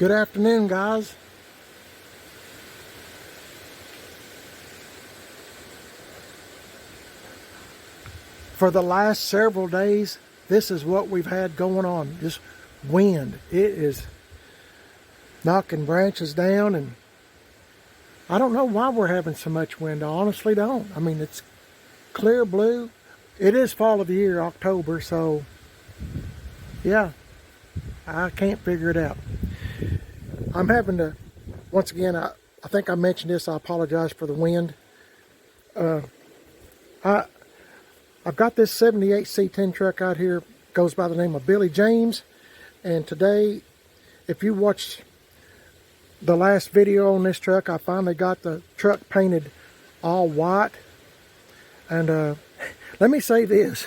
Good afternoon, guys. For the last several days, this is what we've had going on. Just wind. It is knocking branches down, and I don't know why we're having so much wind. I honestly don't. I mean, it's clear blue. It is fall of the year, October, so yeah, I can't figure it out. I'm having to, once again, I think I mentioned this, I apologize for the wind. I've got this 78 C10 truck out here, goes by the name of Billy James, and today, if you watched the last video on this truck, I finally got the truck painted all white. And let me say this,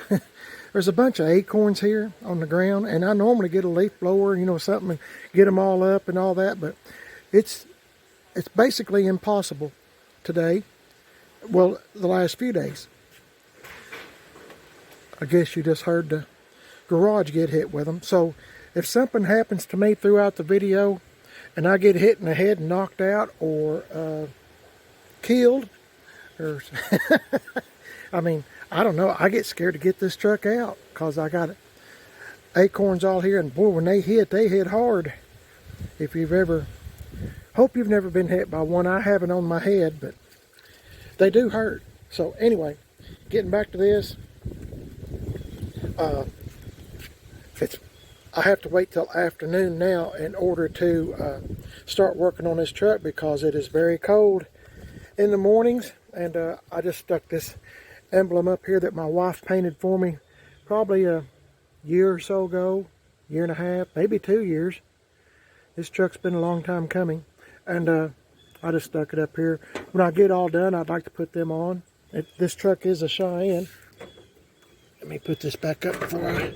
there's a bunch of acorns here on the ground, and I normally get a leaf blower, you know, something and get them all up and all that, but it's basically impossible today. Well, the last few days. I guess you just heard the garage get hit with them. So if something happens to me throughout the video and I get hit in the head and knocked out or killed, or I mean, I don't know. I get scared to get this truck out because I got acorns all here, and boy, when they hit hard. If you've ever, hope you've never been hit by one. I haven't on my head, but they do hurt. So anyway, getting back to this, I have to wait till afternoon now in order to start working on this truck because it is very cold in the mornings. And I just stuck this emblem up here that my wife painted for me probably a year or so ago, year and a half, maybe 2 years. This truck's been a long time coming, and I just stuck it up here. When I get all done, I'd like to put them on. This truck is a Cheyenne. Let me put this back up before I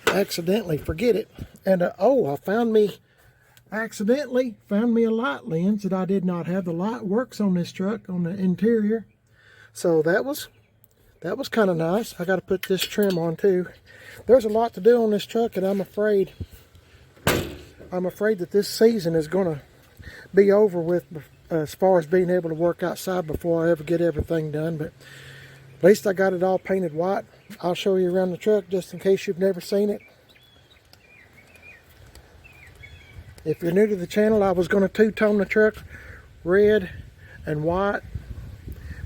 accidentally forget it. And oh, accidentally found me a light lens that I did not have. The light works on this truck on the interior, so that was kind of nice. I got to put this trim on too. There's a lot to do on this truck, and I'm afraid that this season is going to be over with as far as being able to work outside before I ever get everything done. But at least I got it all painted white. I'll show you around the truck just in case you've never seen it. If you're new to the channel, I was going to two-tone the truck red and white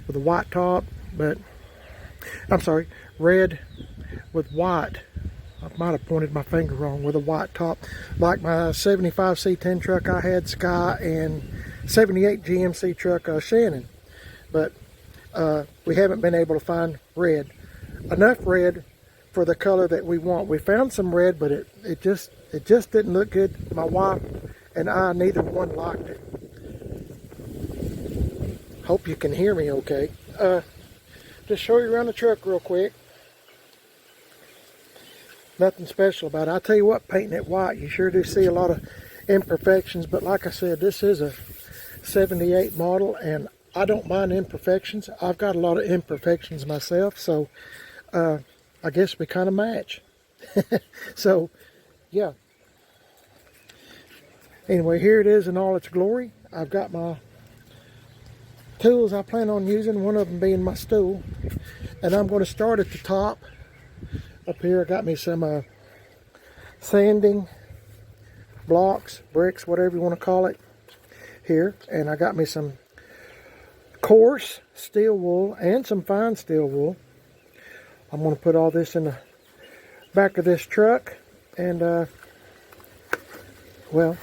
with a white top, but I'm sorry, red with white. I might have pointed my finger wrong, with a white top, like my 75 C10 truck I had, Sky, and 78 GMC truck Shannon. But we haven't been able to find red, enough red for the color that we want. We found some red, but it just didn't look good. My wife and I, neither one liked it. Hope you can hear me okay. Just show you around the truck real quick. Nothing special about it. I tell you what, painting it white, you sure do see a lot of imperfections, but like I said, this is a 78 model, and I don't mind imperfections. I've got a lot of imperfections myself, so I guess we kind of match. So, yeah. Anyway, here it is in all its glory. I've got my tools I plan on using, one of them being my stool. And I'm going to start at the top. Up here I got me some sanding blocks, bricks, whatever you want to call it here. And I got me some coarse steel wool and some fine steel wool. I'm going to put all this in the back of this truck, and well,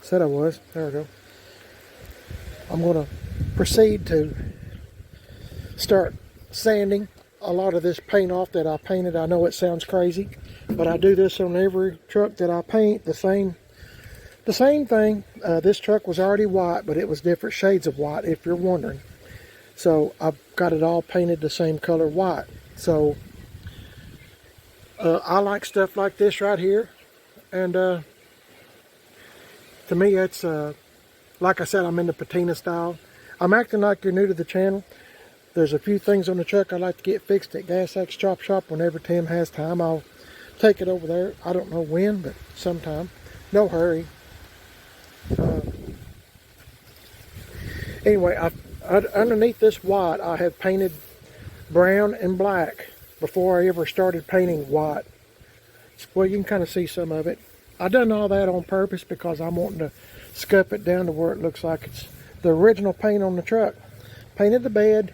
said I was, there we go. I'm going to proceed to start sanding a lot of this paint off that I painted. I know it sounds crazy, but I do this on every truck that I paint, the same thing. This truck was already white, but it was different shades of white, if you're wondering. So I've got it all painted the same color white. So I like stuff like this right here, and to me it's like I said, I'm into Patina Style. I'm acting like you're new to the channel. There's a few things on the truck I'd like to get fixed at Gas X Chop Shop. Whenever Tim has time, I'll take it over there. I don't know when, but sometime. No hurry. Anyway, underneath this white, I have painted brown and black before I ever started painting white. Well, you can kind of see some of it. I done all that on purpose because I'm wanting to scuff it down to where it looks like it's the original paint on the truck. Painted the bed,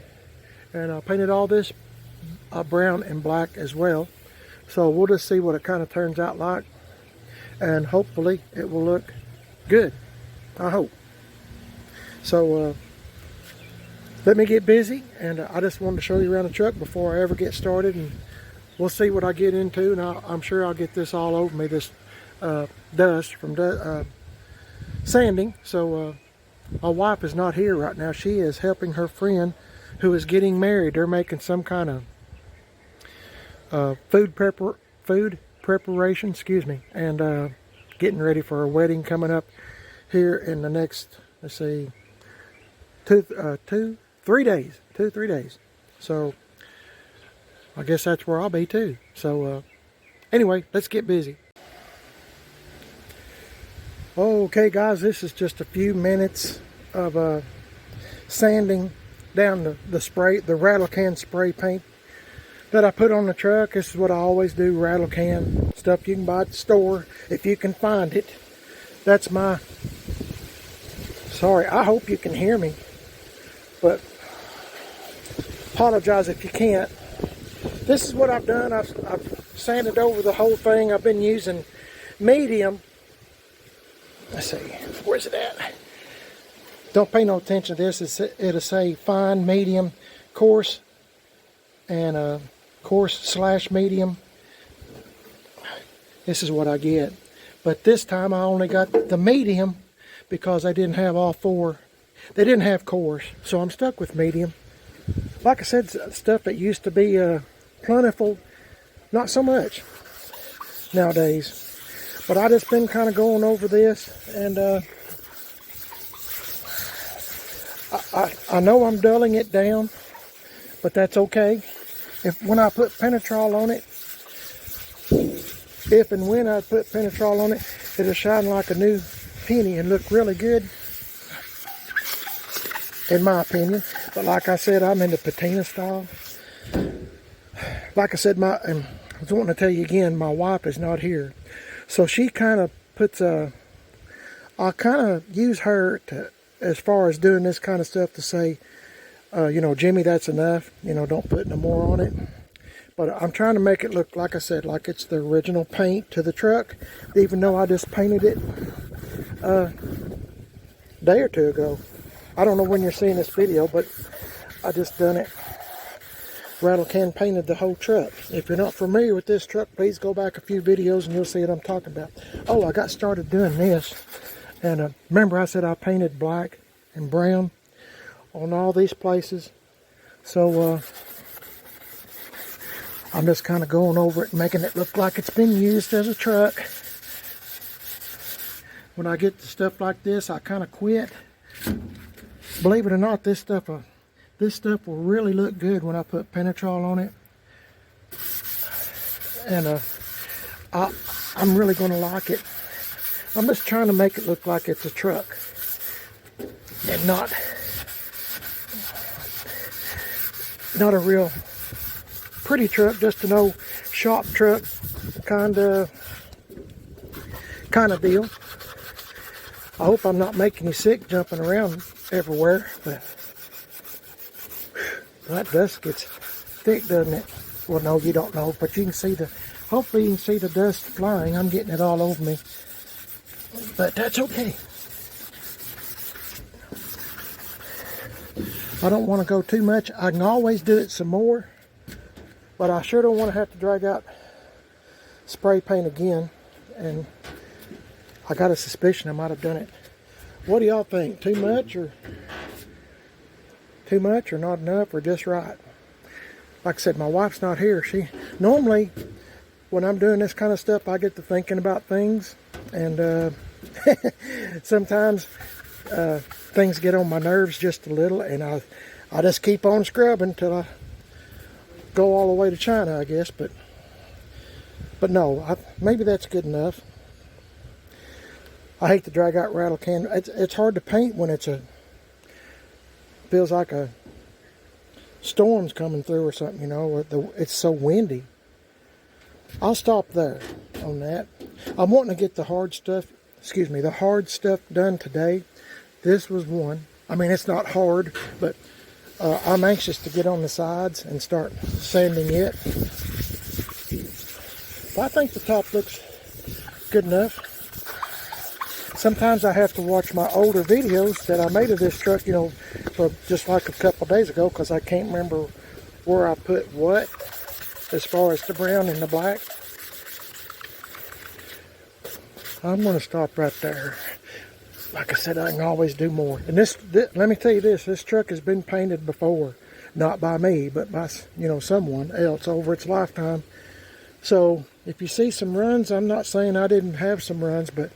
and I painted all this brown and black as well. So we'll just see what it kind of turns out like, and hopefully it will look good. I hope. So let me get busy, and I just wanted to show you around the truck before I ever get started, and we'll see what I get into. And I'm sure I'll get this all over me, this dust from sanding. So my wife is not here right now. She is helping her friend who is getting married. They're making some kind of food preparation, excuse me, and getting ready for a wedding coming up here in the next, let's see, 3 days. 3 days. So I guess that's where I'll be too. So anyway, let's get busy. Okay guys, this is just a few minutes of sanding down the rattle can spray paint that I put on the truck. This is what I always do, rattle can stuff you can buy at the store if you can find it. That's my, sorry, I hope you can hear me, but apologize if you can't. This is what I've done. I've sanded over the whole thing. I've been using medium. Let's see, where's it at? Don't pay no attention to this. It'll say fine, medium, coarse, and coarse/medium. This is what I get. But this time I only got the medium because I didn't have all four. They didn't have coarse, so I'm stuck with medium. Like I said, stuff that used to be plentiful, not so much nowadays. But I just been kind of going over this, and I know I'm dulling it down, but that's okay. When I put Penetrol on it, if and when I put Penetrol on it, it'll shine like a new penny and look really good, in my opinion. But like I said, I'm into Patina Style. Like I said, I was wanting to tell you again, my wife is not here. So she kind of puts I kind of use her to, as far as doing this kind of stuff, to say, you know, Jimmy, that's enough. You know, don't put no more on it. But I'm trying to make it look, like I said, like it's the original paint to the truck, even though I just painted it a day or two ago. I don't know when you're seeing this video, but I just done it. Rattle can painted the whole truck. If you're not familiar with this truck, please go back a few videos and you'll see what I'm talking about. Oh, I got started doing this, and remember I said I painted black and brown on all these places. So I'm just kind of going over it and making it look like it's been used as a truck. When I get to stuff like this, I kind of quit. Believe it or not, this stuff will really look good when I put Penetrol on it. And I'm really going to like it. I'm just trying to make it look like it's a truck and not a real pretty truck, just an old shop truck kind of deal. I hope I'm not making you sick jumping around everywhere, but that dust gets thick, doesn't it? Well, no, you don't know, but you can see hopefully you can see the dust flying. I'm getting it all over me, but that's okay. I don't want to go too much. I can always do it some more, but I sure don't want to have to drag out spray paint again, and I got a suspicion I might have done it. What do y'all think? Too much or not enough, or just right? Like I said, my wife's not here. Normally when I'm doing this kind of stuff, I get to thinking about things, and sometimes things get on my nerves just a little, and I just keep on scrubbing till I go all the way to China, I guess. But no, maybe that's good enough. I hate to drag out rattle can. It's hard to paint when feels like a storm's coming through or something, you know. It's so windy. I'll stop there on that. I'm wanting to get the hard stuff done today. This was one. I mean, it's not hard, but I'm anxious to get on the sides and start sanding it. But I think the top looks good enough. Sometimes I have to watch my older videos that I made of this truck, you know, for just like a couple days ago, because I can't remember where I put what as far as the brown and the black. I'm going to stop right there. Like I said, I can always do more. And this, let me tell you this truck has been painted before. Not by me, but by, you know, someone else over its lifetime. So if you see some runs, I'm not saying I didn't have some runs, but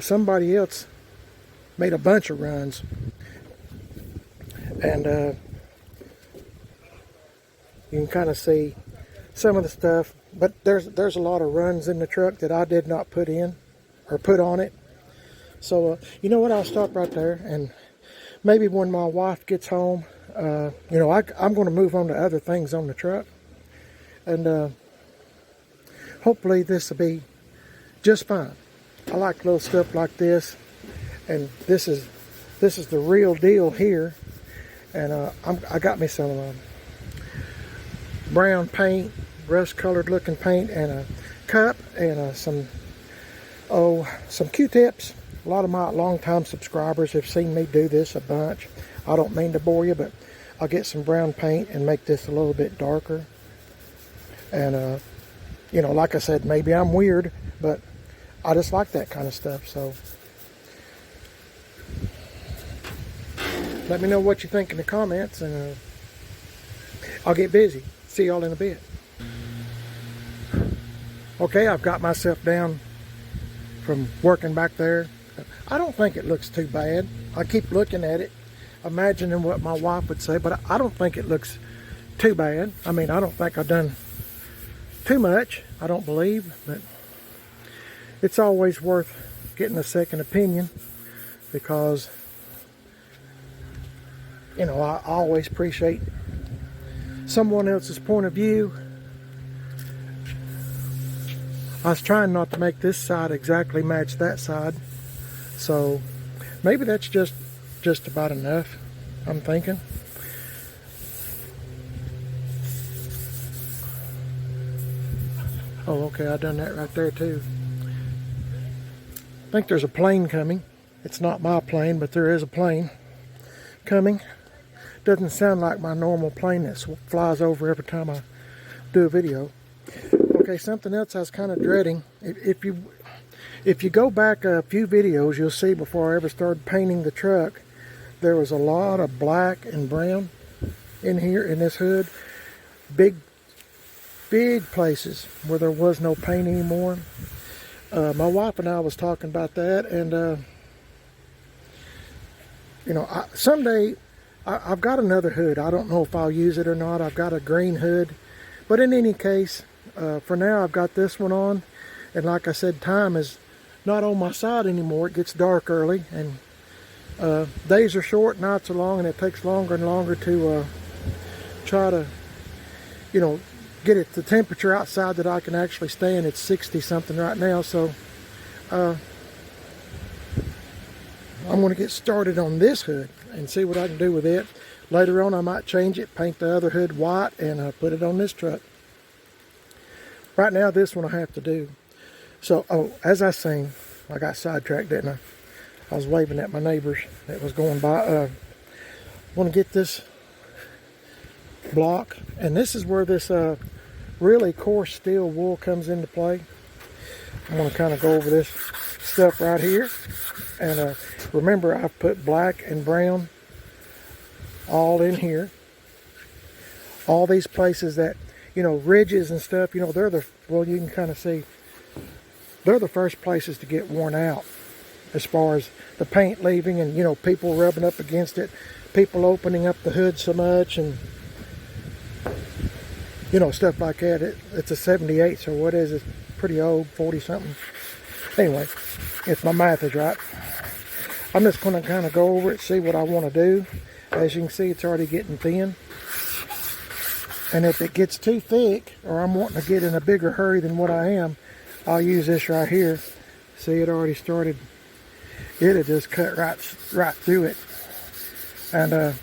somebody else made a bunch of runs. And you can kind of see some of the stuff. But there's a lot of runs in the truck that I did not put in or put on it. So, you know what, I'll stop right there, and maybe when my wife gets home, you know, I'm going to move on to other things on the truck, and hopefully this will be just fine. I like little stuff like this, and this is the real deal here, and I got me some brown paint, rust colored looking paint, and a cup, and some Q-tips. A lot of my long-time subscribers have seen me do this a bunch. I don't mean to bore you, but I'll get some brown paint and make this a little bit darker. And, you know, like I said, maybe I'm weird, but I just like that kind of stuff. So let me know what you think in the comments, and I'll get busy. See y'all in a bit. Okay, I've got myself down from working back there. I don't think it looks too bad. I keep looking at it, imagining what my wife would say, but I don't think it looks too bad. I mean, I don't think I've done too much, I don't believe, but it's always worth getting a second opinion, because, you know, I always appreciate someone else's point of view. I was trying not to make this side exactly match that side. So maybe that's just about enough, I'm thinking. Oh, okay, I done that right there too. I think there's a plane coming. It's not my plane, but there is a plane coming. Doesn't sound like my normal plane that flies over every time I do a video. Okay, something else I was kind of dreading. If you go back a few videos, you'll see before I ever started painting the truck, there was a lot of black and brown in here in this hood. Big places where there was no paint anymore. My wife and I was talking about that, and you know, someday I've got another hood. I don't know if I'll use it or not. I've got a green hood, but in any case, for now I've got this one on, and like I said, time is not on my side anymore. It gets dark early, and days are short, nights are long, and it takes longer and longer to try to, you know, get it the temperature outside that I can actually stand. It's 60 something right now, so I'm going to get started on this hood and see what I can do with it. Later on I might change it, paint the other hood white, and put it on this truck. Right now this one I have to do. So, oh, as I seen, I got sidetracked, didn't I? I was waving at my neighbors that was going by. I want to get this block, and this is where this really coarse steel wool comes into play. I'm going to kind of go over this stuff right here, and remember, I've put black and brown all in here. All these places that, you know, ridges and stuff, you know, well, you can kind of see, they're the first places to get worn out as far as the paint leaving, and, you know, people rubbing up against it, people opening up the hood so much, and, you know, stuff like that. It's a 78, so what is it? Pretty old, 40 something. Anyway, if my math is right, I'm just going to kind of go over it, see what I want to do. As you can see, it's already getting thin. And if it gets too thick, or I'm wanting to get in a bigger hurry than what I am, I'll use this right here. See, it already started. It'll just cut right through it. And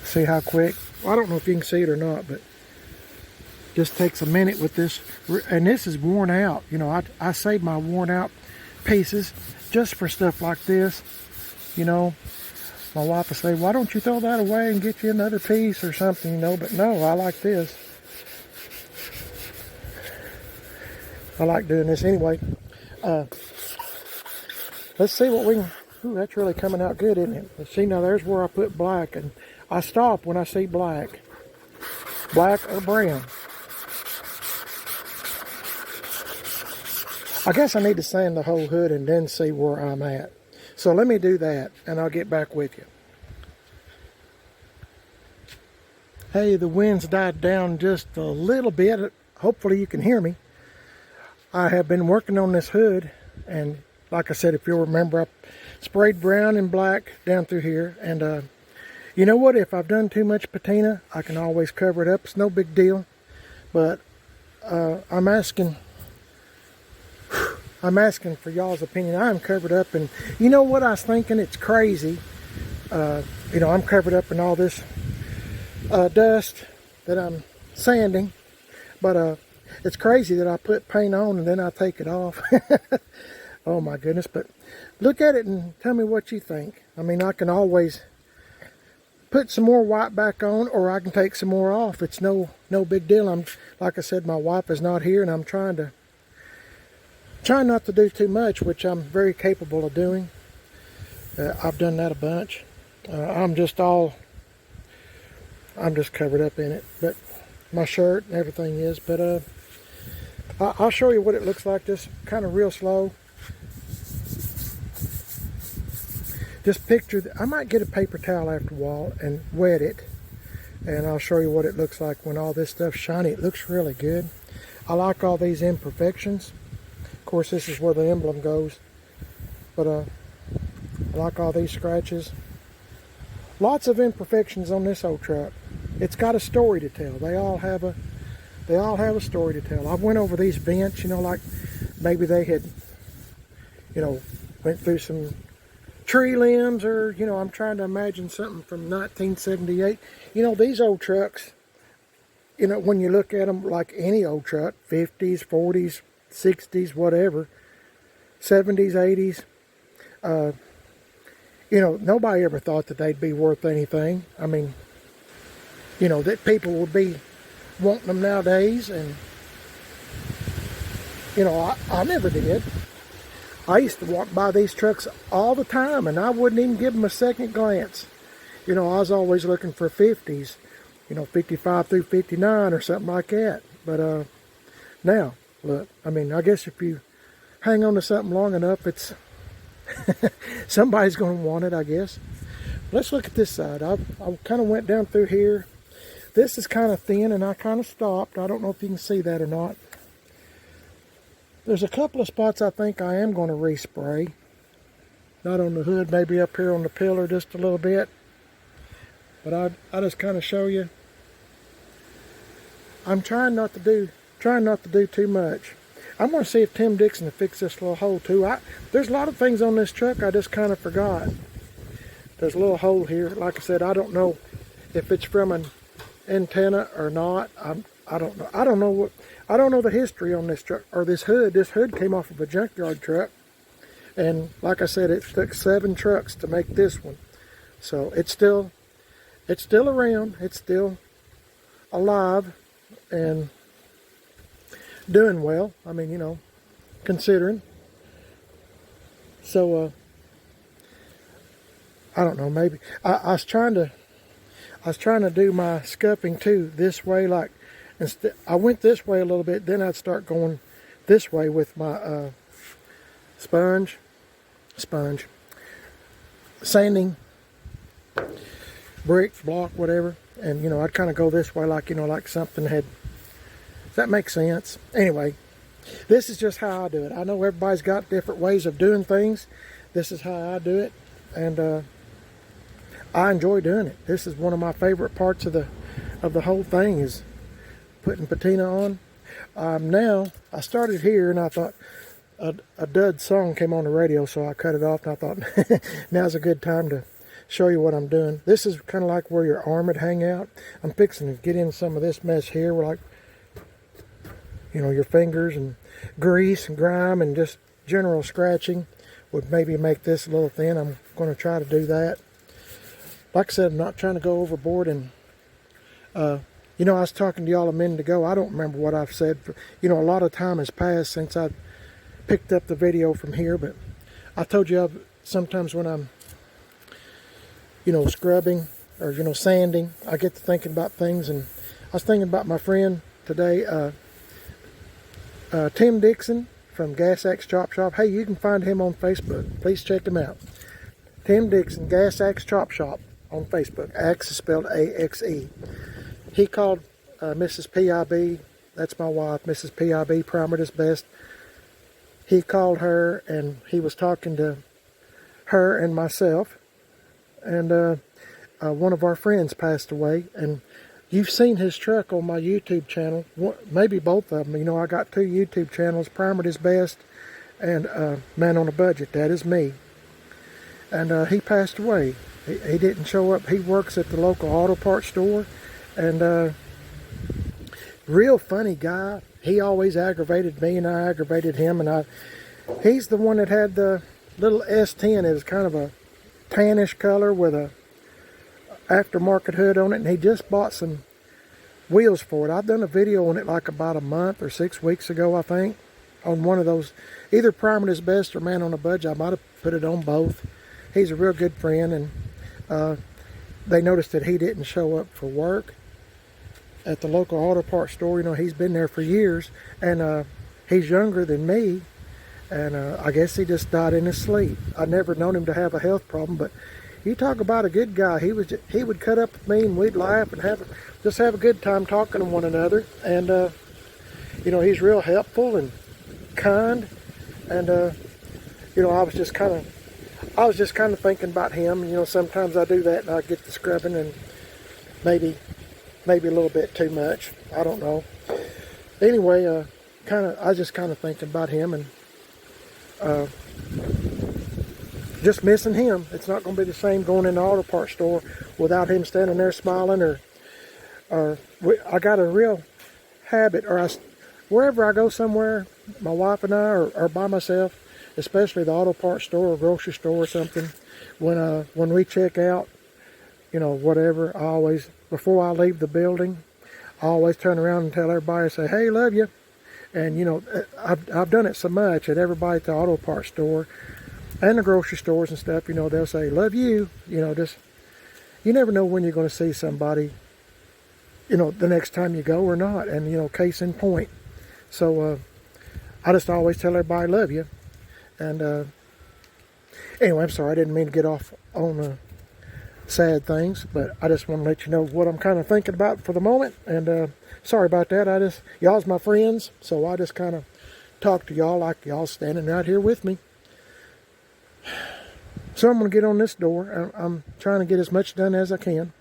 see how quick. Well, I don't know if you can see it or not, but just takes a minute with this. And this is worn out. You know, I save my worn out pieces just for stuff like this. You know, my wife will say, why don't you throw that away and get you another piece or something, you know? But no, I like this. I like doing this anyway. Let's see what we can. Ooh, that's really coming out good, isn't it? Let's see, now there's where I put black, and I stop when I see black. Black or brown. I guess I need to sand the whole hood and then see where I'm at. So let me do that, and I'll get back with you. Hey, the wind's died down just a little bit. Hopefully you can hear me. I have been working on this hood, and like I said, if you'll remember, I sprayed brown and black down through here. And you know what? If I've done too much patina, I can always cover it up. It's no big deal. But I'm asking for y'all's opinion. I'm covered up, and you know what I was thinking? It's crazy. You know, I'm covered up in all this dust that I'm sanding, but it's crazy that I put paint on and then I take it off. Oh my goodness. But look at it and tell me what you think. I mean, I can always put some more white back on, or I can take some more off. It's no big deal. I'm, like I said, my wife is not here, and I'm trying not to do too much, which I'm very capable of doing. I've done that a bunch. I'm just covered up in it, but my shirt and everything is. But I'll show you what it looks like, just kind of real slow. Just picture, I might get a paper towel after a while and wet it, and I'll show you what it looks like when all this stuff's shiny. It looks really good. I like all these imperfections. Of course, this is where the emblem goes, but I like all these scratches. Lots of imperfections on this old truck. It's got a story to tell. They all have a story to tell. I went over these vents, you know, like maybe they had, you know, went through some tree limbs, or, you know, I'm trying to imagine something from 1978. You know, these old trucks, you know, when you look at them like any old truck, 50s, 40s, 60s, whatever, 70s, 80s, you know, nobody ever thought that they'd be worth anything. I mean, you know, that people would be wanting them nowadays, and, you know, I never did. I used to walk by these trucks all the time, and I wouldn't even give them a second glance. You know, I was always looking for 50s, you know, 55 through 59 or something like that. But now, look, I mean, I guess if you hang on to something long enough, it's somebody's going to want it, I guess. Let's look at this side. I kind of went down through here. This is kind of thin, and I kind of stopped. I don't know if you can see that or not. There's a couple of spots I think I am going to respray. Not on the hood, maybe up here on the pillar just a little bit. But I just kind of show you. I'm trying not to do too much. I'm going to see if Tim Dixon will fix this little hole too. There's a lot of things on this truck I just kind of forgot. There's a little hole here. Like I said, I don't know if it's from an antenna or not. I don't know. I don't know the history on this truck or this hood. This hood came off of a junkyard truck, and like I said, it took 7 trucks to make this one. So it's still around. It's still alive and doing well. I mean, you know, considering. So I don't know. Maybe I was trying to do my scuffing too this way, like. I went this way a little bit, then I'd start going this way with my sponge, sanding, brick, block, whatever. And, you know, I'd kind of go this way like, you know, like something had, does that make sense? Anyway, this is just how I do it. I know everybody's got different ways of doing things. This is how I do it, and I enjoy doing it. This is one of my favorite parts of the whole thing, is putting patina on. Now I started here, and I thought a dud song came on the radio, so I cut it off, and I thought now's a good time to show you what I'm doing. This is kind of like where your arm would hang out. I'm fixing to get in some of this mess here, where, like, you know, your fingers and grease and grime and just general scratching would maybe make this a little thin. I'm going to try to do that. Like I said, I'm not trying to go overboard. And you know, I was talking to y'all a minute ago. I don't remember what I've said. You know, a lot of time has passed since I picked up the video from here, but I told you sometimes when I'm, you know, scrubbing or, you know, sanding, I get to thinking about things. And I was thinking about my friend today, Tim Dixon from Gas Axe Chop Shop. Hey, you can find him on Facebook. Please check him out. Tim Dixon, Gas Axe Chop Shop on Facebook. Axe is spelled A-X-E. He called Mrs. P.I.B., that's my wife, Mrs. P.I.B., Primer Is Best. He called her, and he was talking to her and myself. And one of our friends passed away, and you've seen his truck on my YouTube channel, maybe both of them. You know, I got 2 YouTube channels, Primer Is Best and Man on a Budget. That is me. And he passed away. He didn't show up. He works at the local auto parts store, and real funny guy. He always aggravated me, and I aggravated him. And he's the one that had the little S10. It was kind of a tannish color with a aftermarket hood on it, and he just bought some wheels for it. I've done a video on it like about a month or 6 weeks ago, I think, on one of those, either Primer Is Best or Man on a Budget. I might have put it on both. He's a real good friend, and they noticed that he didn't show up for work at the local auto parts store. You know, he's been there for years, and he's younger than me, and I guess he just died in his sleep. I never known him to have a health problem, but you talk about a good guy. He would cut up with me, and we'd laugh and just have a good time talking to one another. And you know, he's real helpful and kind. And you know, I was just kind of thinking about him. You know, sometimes I do that, and I get to scrubbing, and maybe a little bit too much. I don't know. Anyway, I was just kind of thinking about him, and just missing him. It's not going to be the same going in the auto parts store without him standing there smiling. Or I got a real habit, wherever I go somewhere, my wife and I, or by myself, especially the auto parts store or grocery store or something, when we check out, you know, whatever, I always, before I leave the building, I always turn around and tell everybody, say, hey, love you. And, you know, I've done it so much that everybody at the auto parts store and the grocery stores and stuff, you know, they'll say, love you. You know, just, you never know when you're going to see somebody, you know, the next time you go or not. And, you know, case in point. So, I just always tell everybody, love you. And, anyway, I'm sorry, I didn't mean to get off on sad things, but I just want to let you know what I'm kind of thinking about for the moment. And, sorry about that. Y'all's my friends, so I just kind of talk to y'all like y'all standing out here with me. So I'm going to get on this door. I'm trying to get as much done as I can.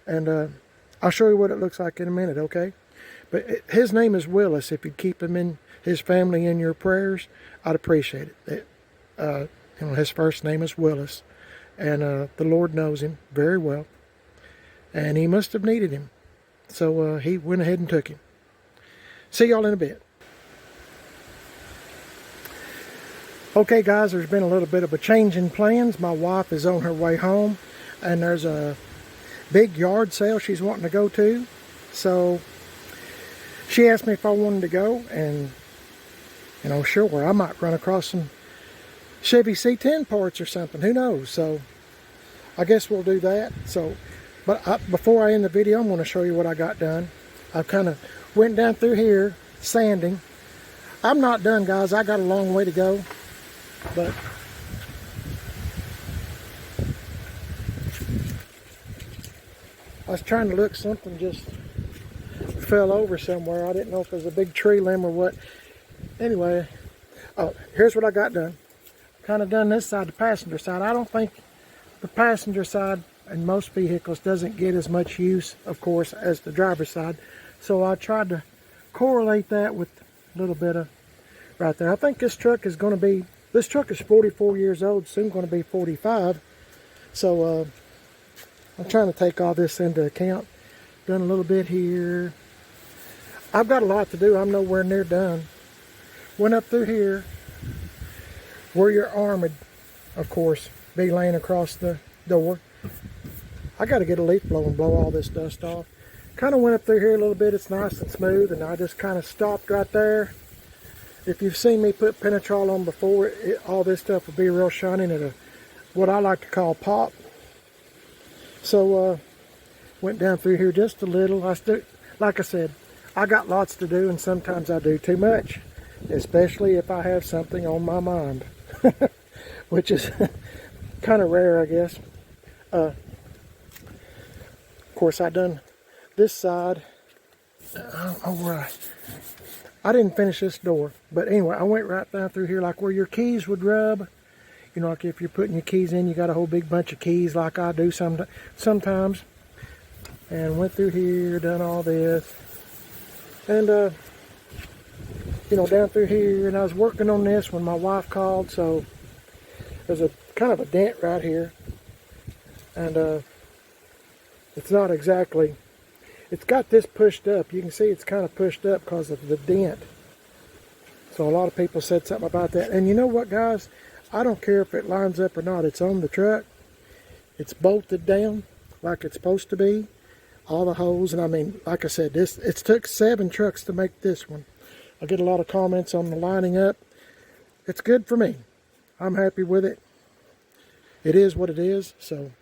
And I'll show you what it looks like in a minute, okay? But his name is Willis. If you'd keep him in his family in your prayers, I'd appreciate it. You know, his first name is Willis. And the Lord knows him very well. And he must have needed him. So he went ahead and took him. See y'all in a bit. Okay, guys, there's been a little bit of a change in plans. My wife is on her way home, and there's a big yard sale she's wanting to go to. So she asked me if I wanted to go, and, you know, sure, I might run across some Chevy C10 parts or something. Who knows? So I guess we'll do that. So, but before I end the video, I'm going to show you what I got done. I kind of went down through here sanding. I'm not done, guys. I got a long way to go. But I was trying to look, something just fell over somewhere. I didn't know if it was a big tree limb or what. Anyway, oh, here's what I got done. Kind of done this side, the passenger side. I don't think the passenger side in most vehicles doesn't get as much use, of course, as the driver's side. So I tried to correlate that with a little bit of right there. I think this truck is going to be, this truck is 44 years old, soon going to be 45. So I'm trying to take all this into account. Done a little bit here. I've got a lot to do. I'm nowhere near done. Went up through here where your arm would, of course, be laying across the door. I got to get a leaf blower and blow all this dust off. Kind of went up through here a little bit. It's nice and smooth, and I just kind of stopped right there. If you've seen me put Penetrol on before, all this stuff will be real shiny and it'll, what I like to call pop. So went down through here just a little. Like I said, I got lots to do, and sometimes I do too much, especially if I have something on my mind, which is kind of rare, I guess. Of course, I done this side. I don't know where I didn't finish this door, but anyway, I went right down through here, like where your keys would rub. You know, like if you're putting your keys in, you got a whole big bunch of keys, like I do sometimes. And went through here, done all this, and you know, down through here. And I was working on this when my wife called, so there's a kind of a dent right here, and it's not exactly. It's got this pushed up. You can see it's kind of pushed up because of the dent. So a lot of people said something about that. And you know what, guys? I don't care if it lines up or not. It's on the truck. It's bolted down like it's supposed to be. All the holes. And I mean, like I said, it's took 7 trucks to make this one. I get a lot of comments on the lining up. It's good for me. I'm happy with it. It is what it is. So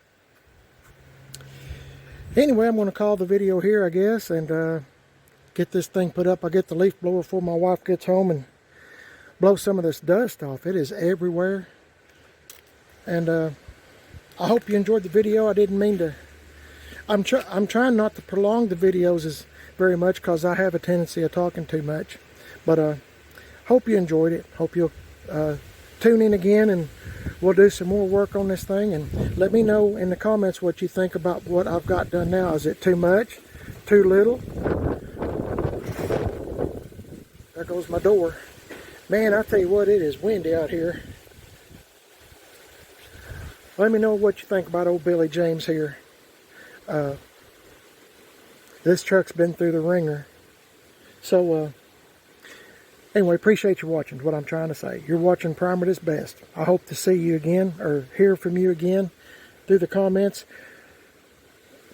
anyway, I'm going to call the video here, I guess, and get this thing put up. I'll get the leaf blower before my wife gets home and blow some of this dust off. It is everywhere. And I hope you enjoyed the video. I didn't mean to. I'm trying not to prolong the videos as very much because I have a tendency of talking too much. But hope you enjoyed it. Hope you'll tune in again, and we'll do some more work on this thing. And let me know in the comments what you think about what I've got done now. Is it too much? Too little? There goes my door. Man, I tell you what, it is windy out here. Let me know what you think about old Billy James here. This truck's been through the ringer. So, anyway, appreciate you watching is what I'm trying to say. You're watching Primer at His Best. I hope to see you again or hear from you again through the comments.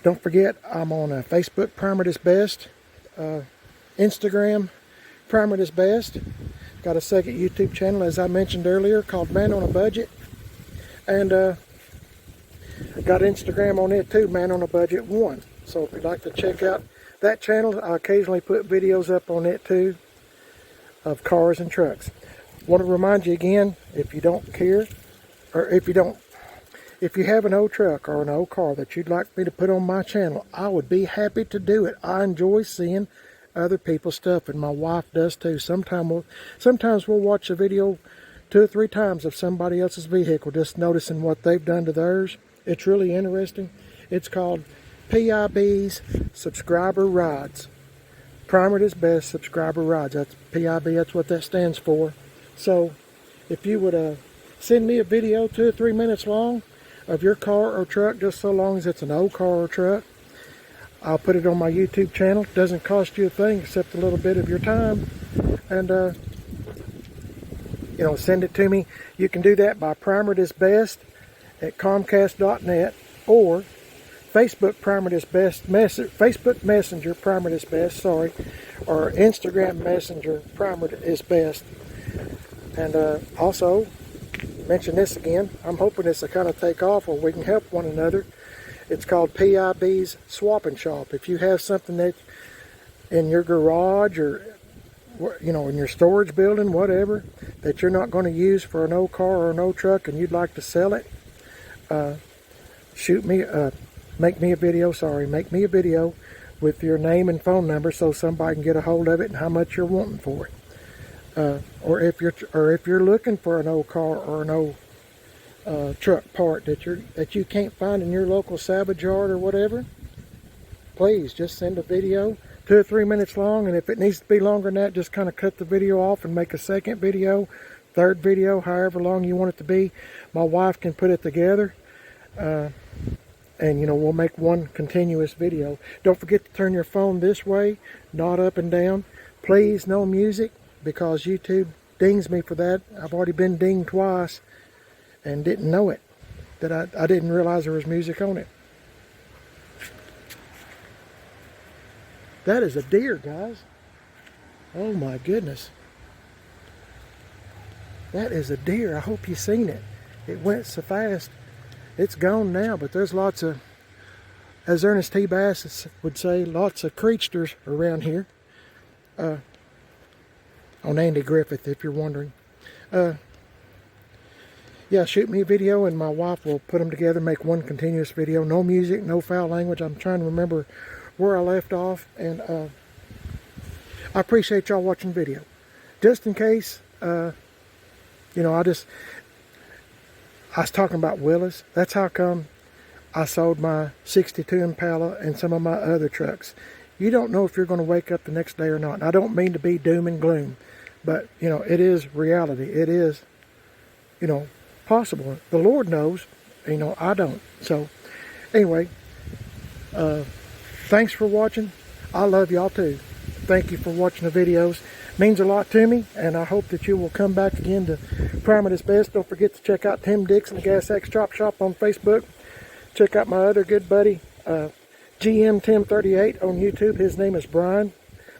Don't forget, I'm on Facebook, Primer at His Best. Instagram, Primer at His Best. Got a second YouTube channel, as I mentioned earlier, called Man on a Budget. And I got Instagram on it too, Man on a Budget 1. So if you'd like to check out that channel, I occasionally put videos up on it too of cars and trucks. Want to remind you again, if you don't care, or if you have an old truck or an old car that you'd like me to put on my channel, I would be happy to do it. I enjoy seeing other people's stuff, and my wife does too. Sometimes we'll watch a video 2 or 3 times of somebody else's vehicle, just noticing what they've done to theirs. It's really interesting. It's called PIB's Subscriber Rides. Primer at His Best Subscriber Rides. That's PIB, that's what that stands for. So if you would send me a video 2 or 3 minutes long of your car or truck, just so long as it's an old car or truck, I'll put it on my YouTube channel. It doesn't cost you a thing except a little bit of your time. And you know, send it to me. You can do that by Primer at His Best at Comcast.net or Facebook Primer at His Best Facebook Messenger Primer at His Best, sorry, or Instagram Messenger Primer at His Best. And also mention this again. I'm hoping this will kind of take off, or we can help one another. It's called PIB's Swap and Shop. If you have something that in your garage or, you know, in your storage building, whatever, that you're not going to use for an old car or an old truck and you'd like to sell it, make me a video with your name and phone number so somebody can get a hold of it and how much you're wanting for it. or if you're looking for an old car or an old truck part that you can't find in your local salvage yard or whatever, please just send a video 2 or 3 minutes long, and if it needs to be longer than that, just kind of cut the video off and make a second video, third video, however long you want it to be. My wife can put it together, and we'll make one continuous video. Don't forget to turn your phone this way, not up and down. Please, no music, because YouTube dings me for that. I've already been dinged twice and didn't know it, that I didn't realize there was music on it. That is a deer, guys. Oh my goodness. That is a deer. I hope you've seen it. It went so fast. It's gone now, but there's lots of, as Ernest T. Bass would say, lots of creatures around here. On Andy Griffith, if you're wondering. Yeah, shoot me a video and my wife will put them together, make one continuous video. No music, no foul language. I'm trying to remember where I left off, and I appreciate y'all watching the video. Just in case, I was talking about Willis. That's how come I sold my 62 Impala and some of my other trucks. You don't know if you're going to wake up the next day or not. And I don't mean to be doom and gloom, but, it is reality. It is, possible. The Lord knows, I don't. So, anyway, thanks for watching. I love y'all too. Thank you for watching the videos. Means a lot to me, and I hope that you will come back again to Prime It Is Best. Don't forget to check out Tim Dixon, the Gas X Chop Shop on Facebook. Check out my other good buddy, GM Tim 38 on YouTube. His name is Brian.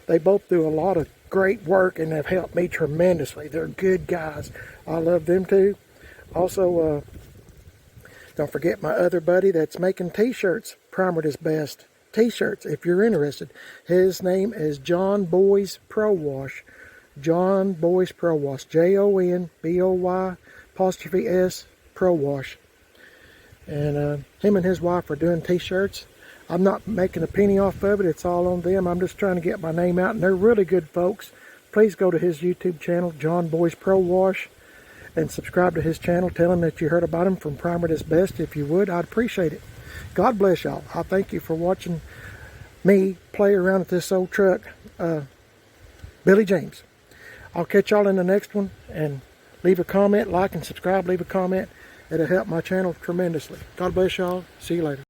They both do a lot of great work and have helped me tremendously. They're good guys. I love them too. Also, don't forget my other buddy that's making t-shirts, Prime It Is Best t-shirts, if you're interested. His name is John Boys Pro Wash. John Boys Pro Wash. JONBOY' Pro Wash. And him and his wife are doing t-shirts. I'm not making a penny off of it. It's all on them. I'm just trying to get my name out, and they're really good folks. Please go to his YouTube channel, John Boys Pro Wash, and subscribe to his channel. Tell him that you heard about him from Prime It Is Best. If you would, I'd appreciate it. God bless y'all. I thank you for watching me play around with this old truck, Billy James. I'll catch y'all in the next one, and leave a comment, like and subscribe, leave a comment. It'll help my channel tremendously. God bless y'all. See you later.